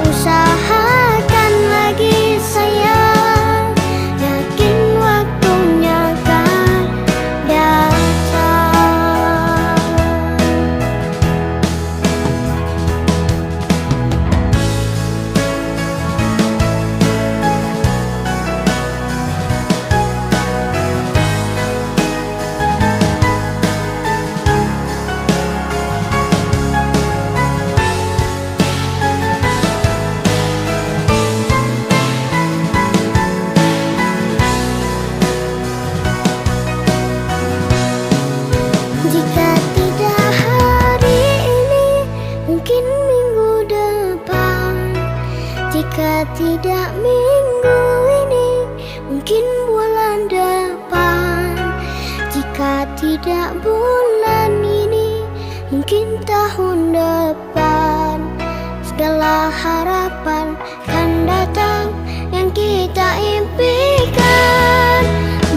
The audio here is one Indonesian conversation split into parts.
usahakan lagi sayang, yakin waktunya kan datang. Jika tidak hari ini, mungkin minggu depan. Jika tidak minggu ini, mungkin bulan depan. Jika tidak bulan ini, mungkin tahun depan. Segala harapan kan datang yang kita impikan.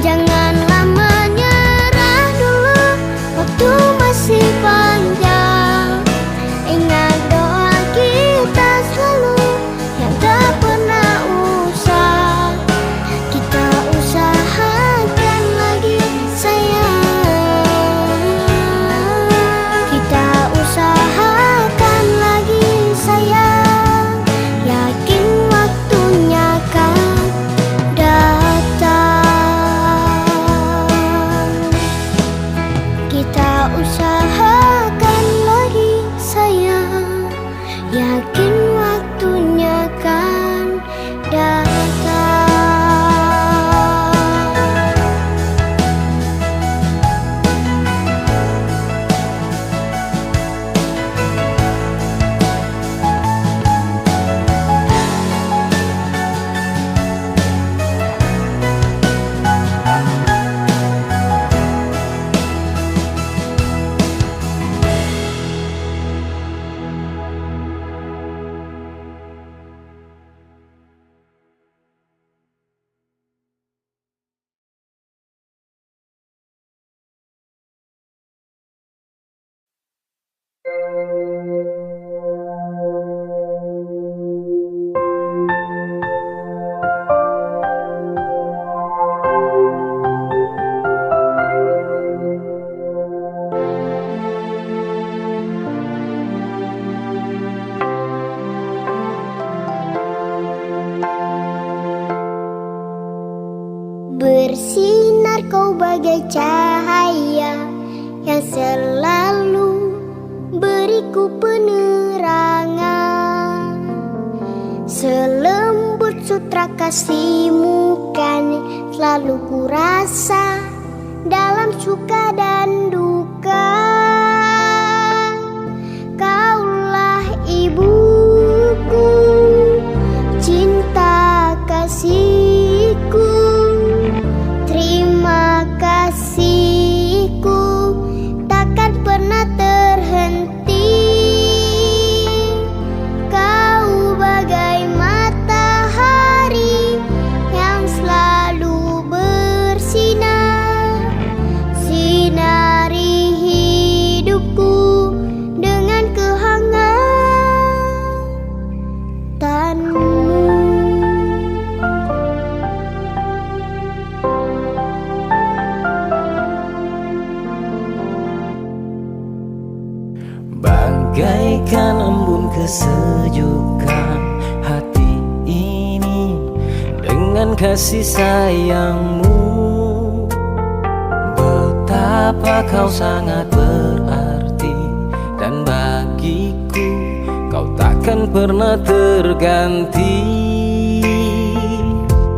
Janganlah menyerah dulu, waktu masih panjang. Ingat doa kita selalu yang tak pernah usang. Kita usahakan lagi sayang, kita usahakan lagi sayang, yakin waktunya kan datang. Kita usahakan lagi sayang, yakin waktunya kan datang. Bersinar kau bagai cahaya yang selalu beriku penerangan. Selembut sutra kasihmu kan selalu ku rasa dalam suka dan duka. Kaulah ibuku, cinta kasihku, terima kasihku takkan pernah terhenti. Kau bagai matahari yang selalu bersinar, sinari hidupku dengan kehangatanmu. Bagaikan embun kesejukan hati ini dengan kasih sayangmu. Betapa kau sangat berarti, dan bagiku kau takkan pernah terganti.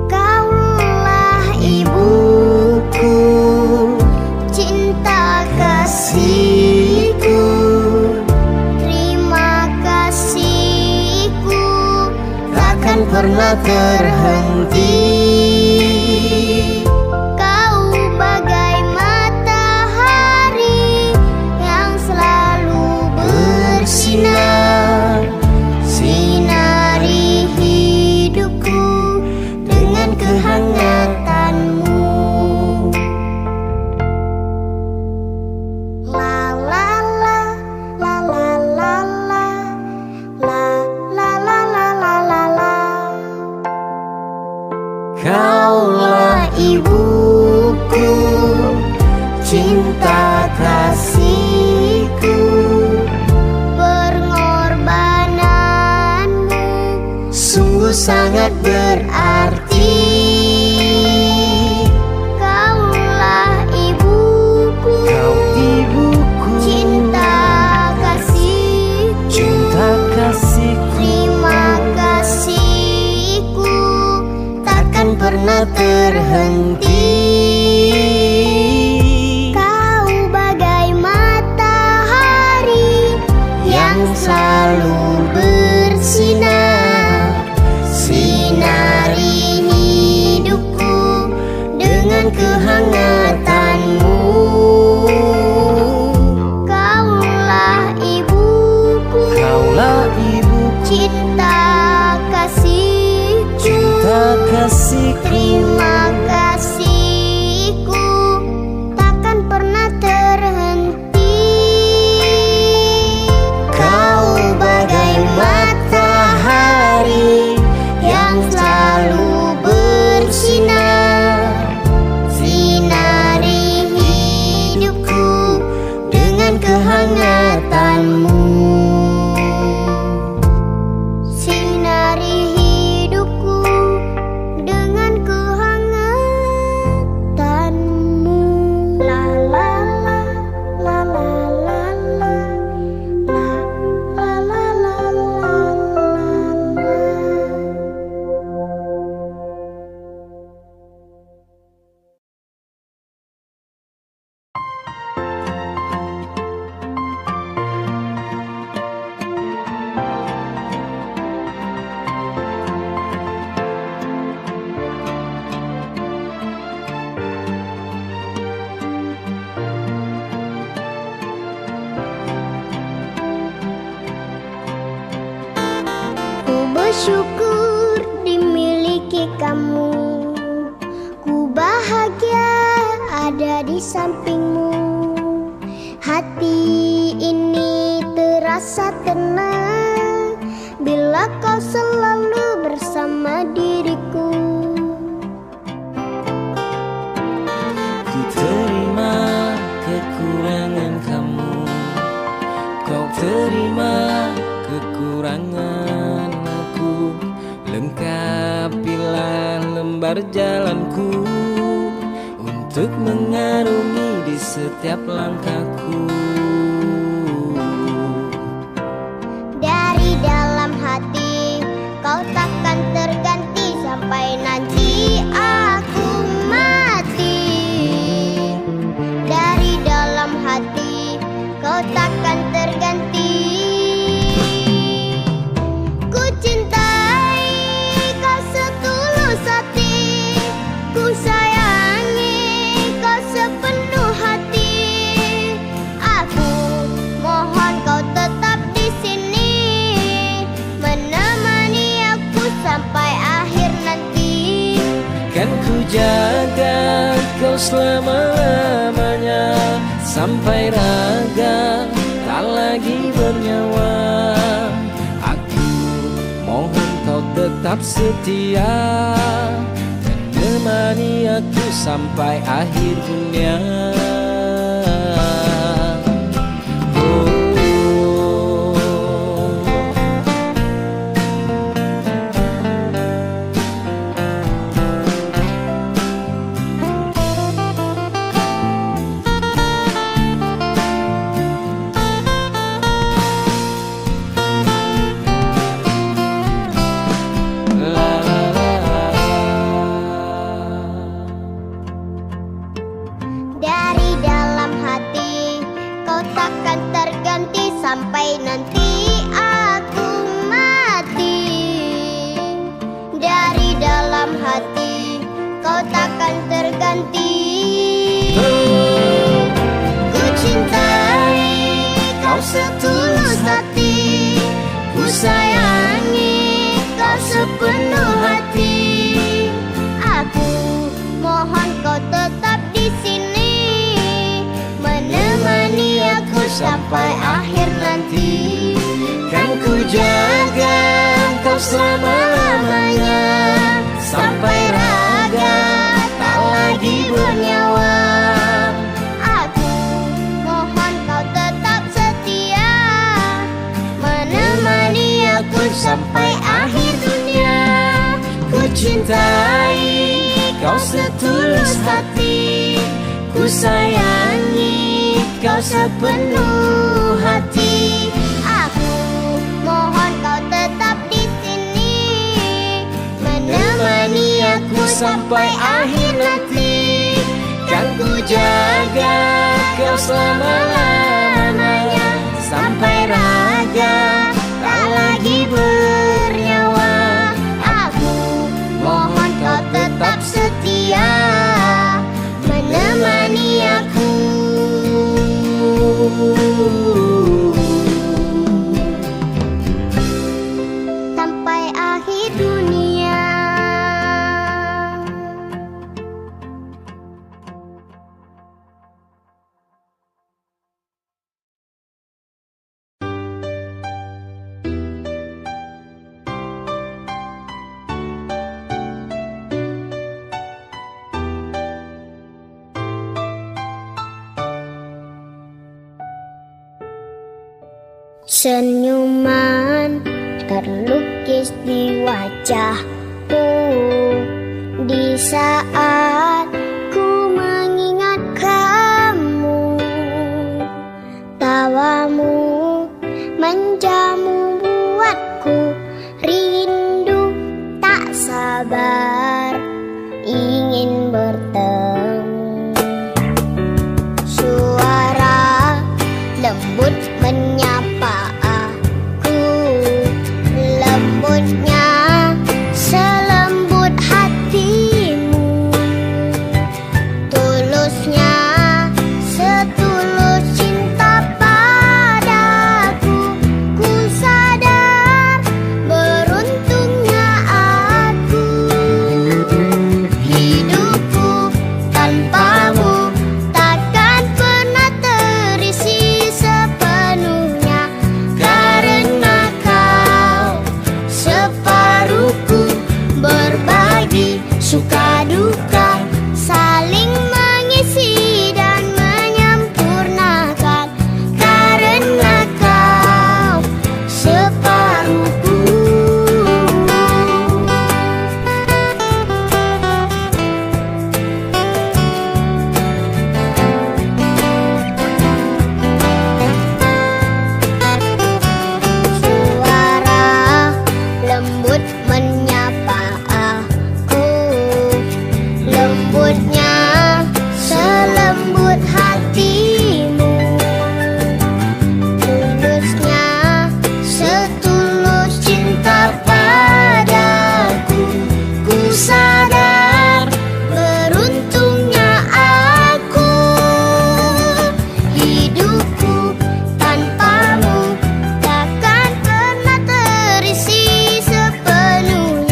Kaulah ibuku, cinta kasihku, terima kasihku takkan pernah terhenti. Kau bagai matahari yang selalu bersinar, sinari hidupku dengan kehangatanmu. La la la la la la la la la la la la Kaulah ibuku, cinta kasihku. Pengorbananmu sungguh sangat berarti. Kaulah ibuku, Kau ibuku, cinta kasihku. cinta kasihku. Terima kasihku takkan pernah terhenti. Kau bagai matahari yang selalu bersinar, sinari hidupku dengan kehangatanmu. Kaulah ibuku, Kaulah ibuku, cinta kasihku. cinta kasihku. Terima kasihku takkan pernah terhenti. Kau bagai matahari yang selalu bersinar, sinari hidupku dengan kehangatanmu. Sinari hidupku dengan kehangatanmu. La la la la la la la la la la la la. Ku bersyukur dimiliki kamu, ku bahagia ada di sampingmu. Hati ini terasa tenang bila kau selalu bersama diriku. Ku terima kekurangan kamu, kau terima kekurangan aku. Lengkapilah lembar jalanku untuk mengarungi di setiap langkahku. Dari dalam hati kau takkan terganti sampai nanti aku mati. Dari dalam hati kau takkan terganti. Ku cintai kau setulus hati, ku sayangi kau sepenuh hati. Aku mohon kau tetap di sini, menemani aku sampai akhir nanti. Kan ku jaga kau selama-lamanya, sampai raga tak lagi bernyawa. Aku mohon kau tetap setia, menemani aku sampai akhir dunia. Oh. Dari dalam hati kau takkan terganti sampai nanti aku mati. Dari dalam hati kau takkan terganti. Ku cintai kau setulus hati, ku sayangi kau sepenuh hati. Aku mohon kau tetap di sini, menemani aku sampai akhir nanti. Kan ku jaga kau selama-lamanya sampai cintai kau setulus hati, ku sayangi kau sepenuh hati. Aku mohon kau tetap di sini, menemani aku sampai akhir nanti. Kan ku jaga kau selama-lamanya, sampai raga tak lagi bernyawa. Aku mohon kau tetap setia, menemani aku sampai akhir dunia. Senyuman terlukis di wajahku di saat ku mengingat kamu. Tawamu menjamu buatku rindu, tak sabar ingin bertemu. Suara lembut menyapa aku, lembutnya selembut hatimu, tulusnya setulus cinta padaku. Ku sadar beruntungnya aku, hidupku tanpamu takkan pernah terisi sepenuhnya, karena kau separuhku, berbagi suka duka, saling mengisi dan menyempurnakan, karena kau separuhku. Suara lembut menyapa aku, lembutnya selembut hatimu, tulusnya setulus cinta padaku. Ku sadar beruntungnya aku, hidupku tanpamu takkan pernah terisi sepenuhnya,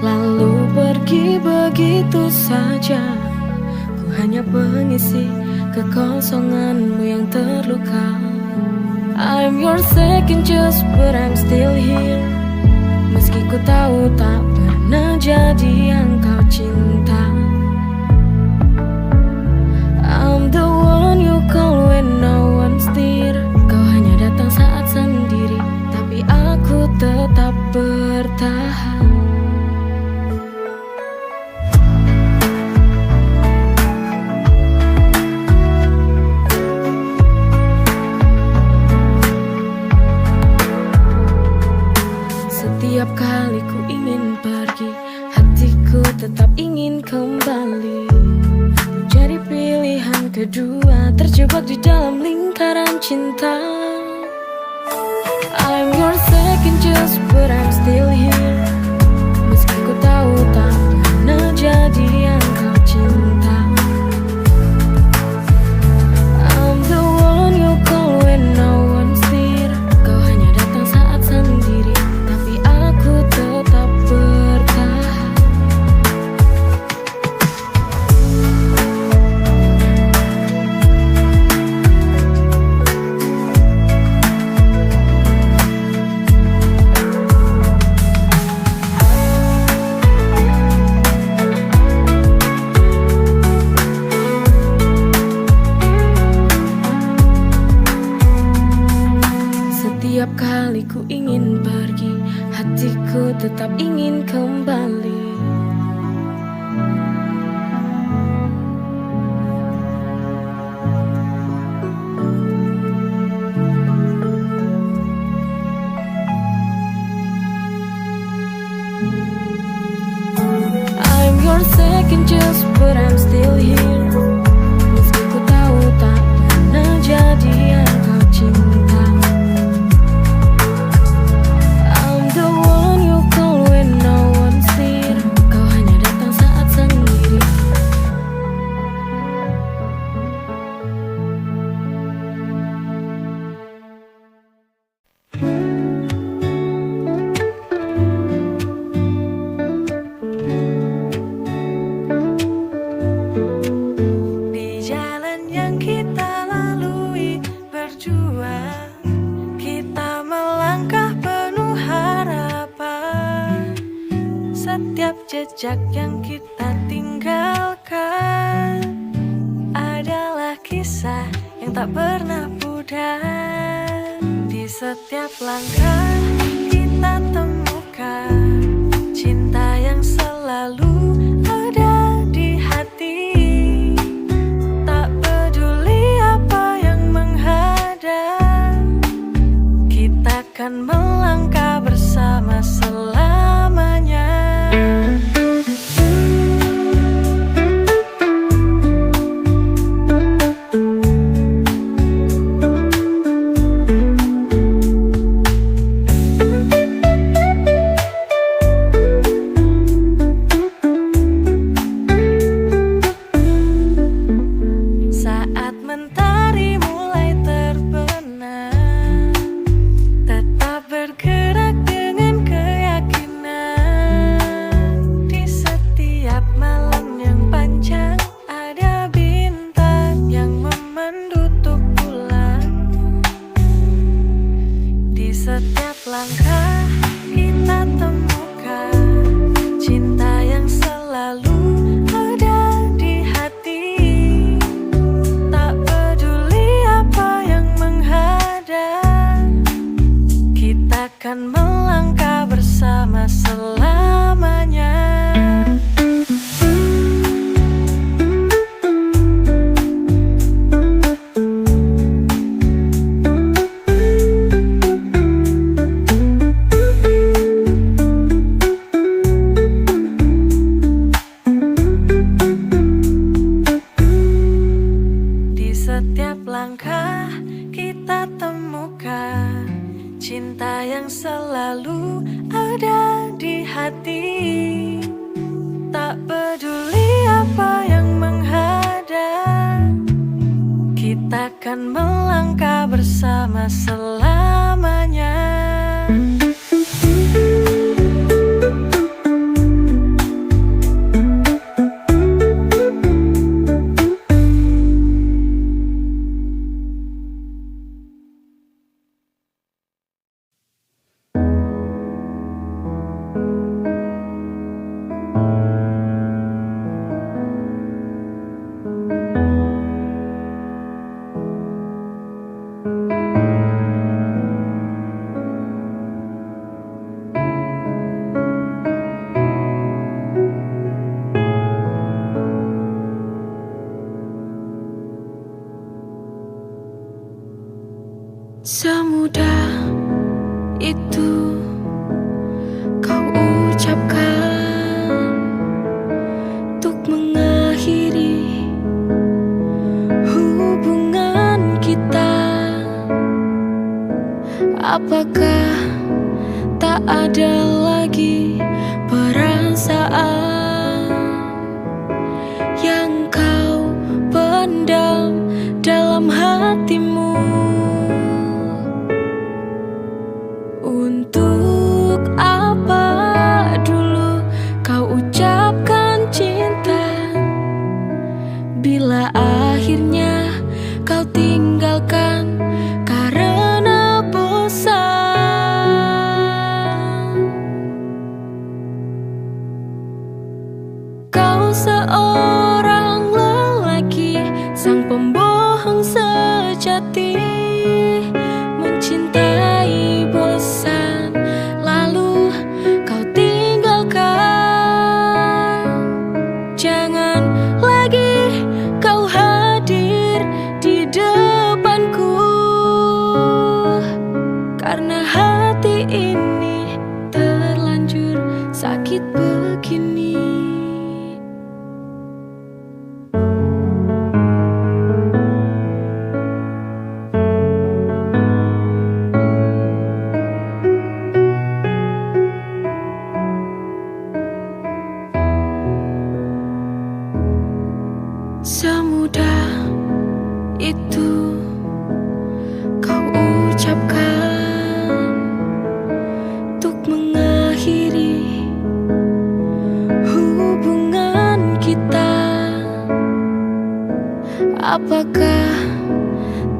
lalu pergi begitu saja. Ku hanya pengisi kekosonganmu yang terluka. I'm your second choice but I'm still here. Meski ku tahu tak pernah jadi yang kau cinta. I'm the one you call when no one's near. Kau hanya datang saat sendiri, tapi aku tetap bertahan. Setiap kali ku ingin pergi, hatiku tetap ingin kembali. Jadi pilihan kedua, terjebak di dalam lingkaran cinta. I'm your second choice but I'm still here. Meski ku tahu tak pernah jadi yang kau cinta. I'm the one you call when no one's near. Kau hanya datang saat sendiri, tapi aku tetap bertahan. Setiap kali ku ingin pergi, hatiku tetap ingin kembali. I'm your second choice but I'm still here. Meski ku tahu tak pernah jadi yang kau cinta. I'm the one you call when no one's near. Kau hanya datang saat sendiri. Di jalan yang kita lalui berjuang, kita melangkah penuh harapan. Setiap jejak yang kita tinggalkan adalah kisah yang tak pernah pudar. Di setiap langkah kita temukan cinta yang selalu ada di hati. Tak peduli apa yang menghadang, kita akan melangkah bersama selamanya. Saat mentari mulai terbenam, tetap bergerak dengan keyakinan. Di setiap malam yang panjang ada bintang yang memandu untuk pulang. Di setiap langkah kita temukan cinta yang selalu ada di hati. Tak peduli apa yang menghadang, kita akan melangkah bersama selamanya. Di setiap langkah kita temukan cinta yang selalu ada di hati. Tak peduli apa yang menghadang, kita akan melangkah bersama selamanya. perasaan yang kau pendam dalam hatimu. Untuk apa dulu kau ucapkan cinta bila akhirnya kau tinggalkan karena bosan? Kau seorang lelaki, sang pembohong sejati, mencintai bosan, lalu kau tinggalkan. Jangan lagi kau hadir di depanku, karena hati ini terlanjur sakit begini. Semudah itu kau ucapkan untuk mengakhiri hubungan kita. Apakah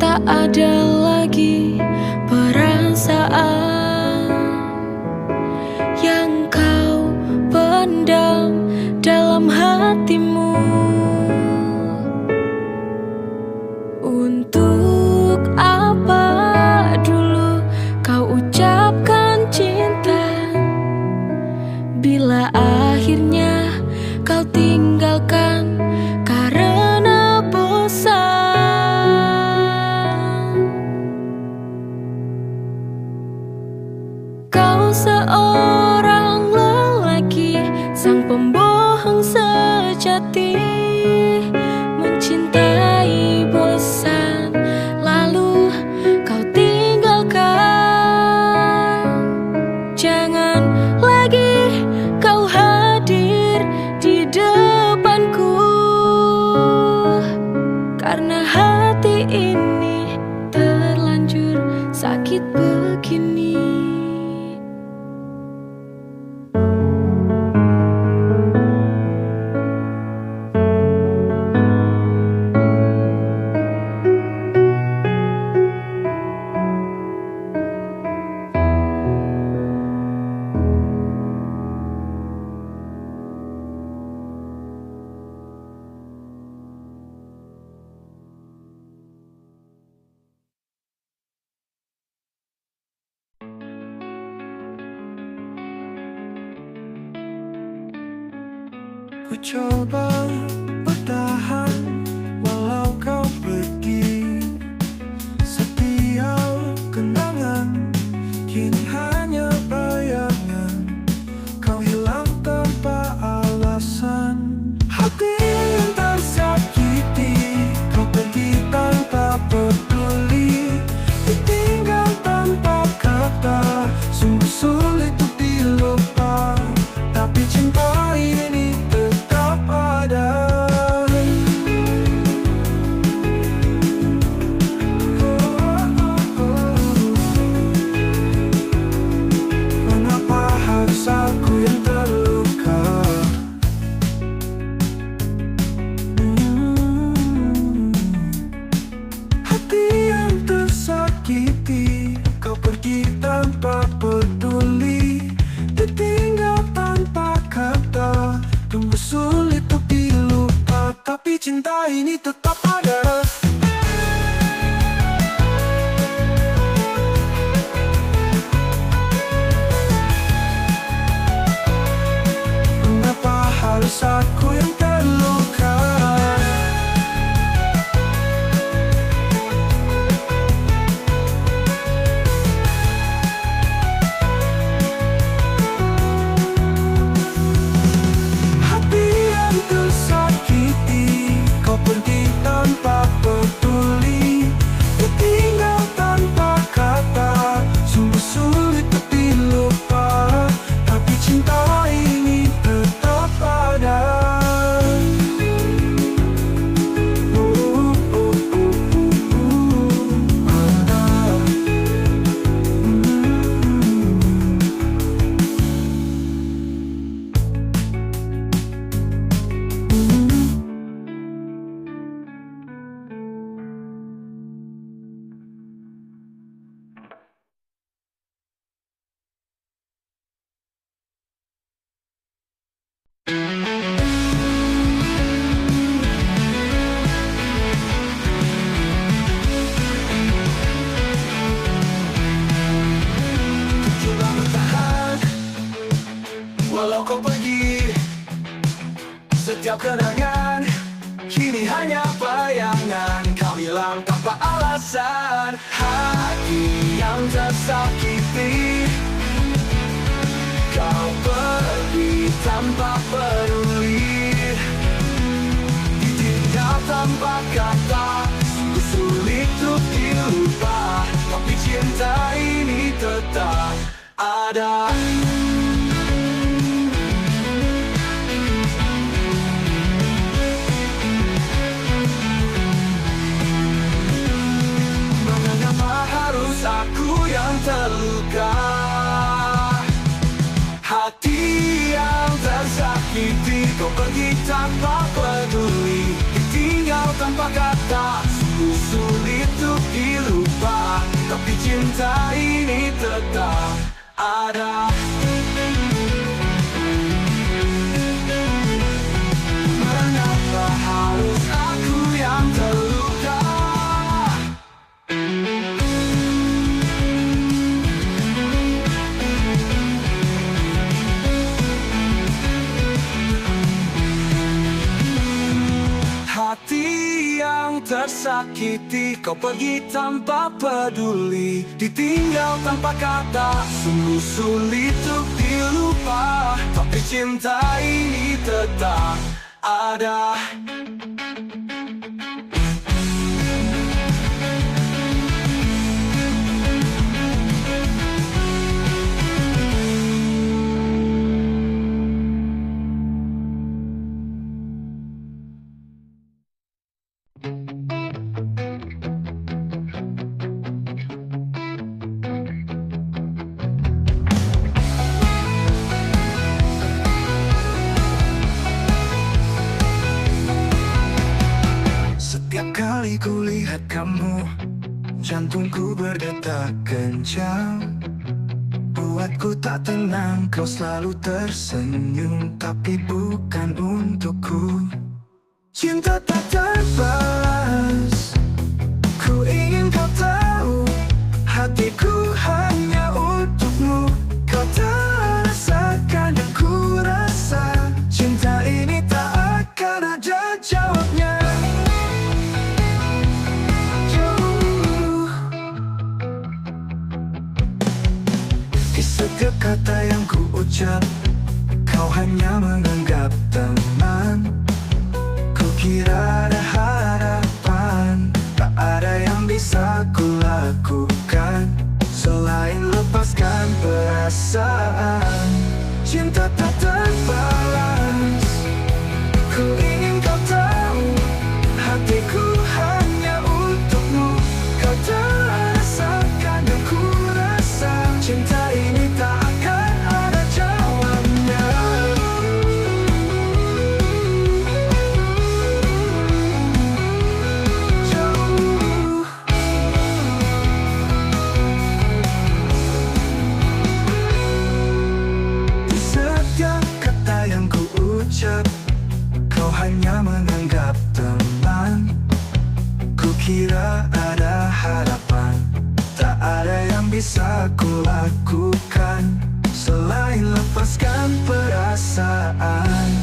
tak ada lagi perasaan yang kau pendam dalam hatimu? Untuk apa dulu kau ucapkan cinta bila akhirnya kau tinggalkan karena bosan? Kau seorang lelaki, sang pembohong sejati, mencintai bosan, lalu kau tinggalkan. Jangan lagi kau hadir di depanku, karena hati ini terlanjur sakit begini. Ku coba bertahan walau kau pergi. Setiap kenangan kini hanya bayangan. Kau hilang tanpa alasan. Hati yang tersakiti, kau pergi tanpa peduli. Ditinggal tanpa kata, sungguh sulit untuk dilupa. Tapi cinta ini tetap ada. pergi. Setiap kenangan kini hanya bayangan. Kau hilang tanpa alasan. Hati yang tersakiti, kau pergi tanpa peduli. Ditinggal tanpa kata, sungguh sulit untuk dilupa. Tapi cinta ini tetap ada. Mengapa harus aku yang terluka? Hati yang tersakiti, kau pergi tanpa peduli. Ditinggal tanpa kata, sungguh sulit untuk dilupa. Tapi cinta ini tetap ada. Mengapa harus aku yang terluka? Hati yang tersakiti, kau pergi tanpa peduli. Ditinggal tanpa kata, sungguh sulit untuk dilupa. Tapi cinta ini tetap ada. Setiap kali ku lihat kamu, jantungku berdetak kencang. Buatku tak tenang, kau selalu tersenyum, tapi bukan untukku. Cinta tak terbalas, ku ingin kau tahu. Hatiku hanya untukmu, kau tak rasakan yang ku rasa. Cinta ini tak akan ada jawabnya. Setiap kata yang ku ucap, kau hanya menganggap teman. Ku kira ada harapan, tak ada yang bisa ku lakukan selain lepaskan perasaan. Cinta tak terbalas, ku ingin kau tahu. Hatiku hanya untukmu, kau tak rasakan yang ku rasa. Cinta ini tak akan ada jawabnya. Jauh. Di setiap kata yang ku ucap, kau hanya menganggap teman. Ku kira ada harapan, tak ada yang bisa ku lakukan selain lepaskan perasaan.